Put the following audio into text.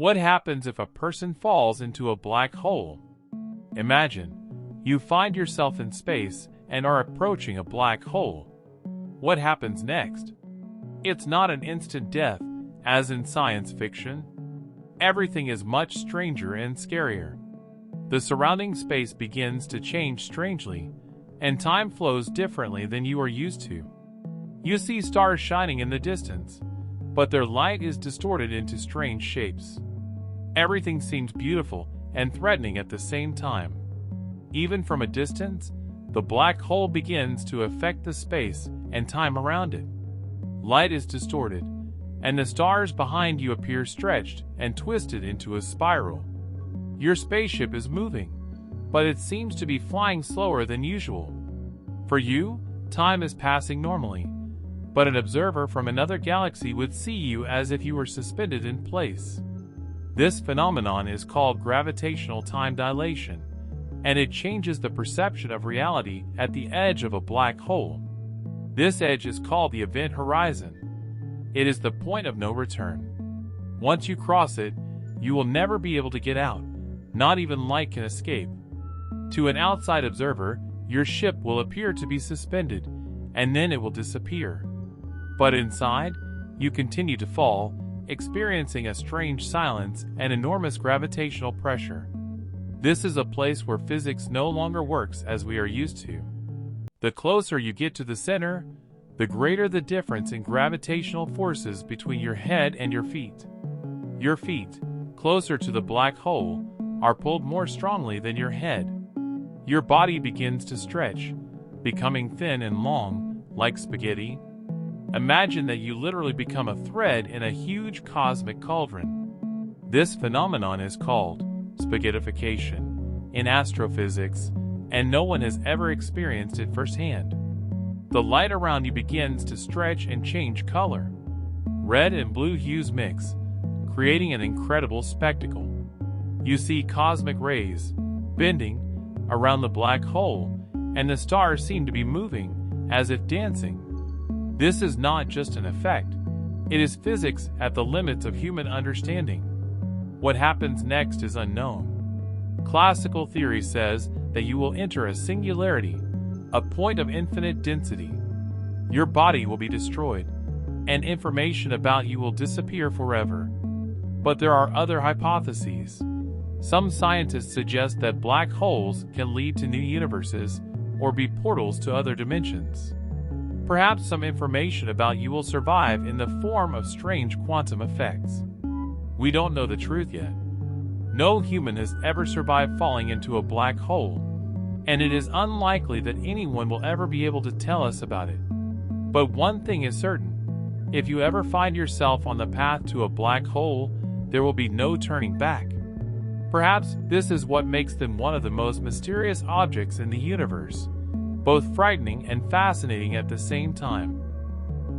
What happens if a person falls into a black hole? Imagine, you find yourself in space and are approaching a black hole. What happens next? It's not an instant death, as in science fiction. Everything is much stranger and scarier. The surrounding space begins to change strangely, and time flows differently than you are used to. You see stars shining in the distance, but their light is distorted into strange shapes. Everything seems beautiful and threatening at the same time. Even from a distance, the black hole begins to affect the space and time around it. Light is distorted, and the stars behind you appear stretched and twisted into a spiral. Your spaceship is moving, but it seems to be flying slower than usual. For you, time is passing normally, but an observer from another galaxy would see you as if you were suspended in place. This phenomenon is called gravitational time dilation, and it changes the perception of reality at the edge of a black hole. This edge is called the event horizon. It is the point of no return. Once you cross it, you will never be able to get out. Not even light can escape. To an outside observer, your ship will appear to be suspended, and then it will disappear. But inside, you continue to fall, experiencing a strange silence and enormous gravitational pressure. This is a place where physics no longer works as we are used to. The closer you get to the center, the greater the difference in gravitational forces between your head and your feet. Your feet, closer to the black hole, are pulled more strongly than your head. Your body begins to stretch, becoming thin and long, like spaghetti. Imagine that you literally become a thread in a huge cosmic cauldron. This phenomenon is called spaghettification in astrophysics, and no one has ever experienced it firsthand. The light around you begins to stretch and change color. Red and blue hues mix, creating an incredible spectacle. You see cosmic rays bending around the black hole, and the stars seem to be moving as if dancing. This is not just an effect, it is physics at the limits of human understanding. What happens next is unknown. Classical theory says that you will enter a singularity, a point of infinite density. Your body will be destroyed, and information about you will disappear forever. But there are other hypotheses. Some scientists suggest that black holes can lead to new universes or be portals to other dimensions. Perhaps some information about you will survive in the form of strange quantum effects. We don't know the truth yet. No human has ever survived falling into a black hole, and it is unlikely that anyone will ever be able to tell us about it. But one thing is certain: if you ever find yourself on the path to a black hole, there will be no turning back. Perhaps this is what makes them one of the most mysterious objects in the universe, both frightening and fascinating at the same time.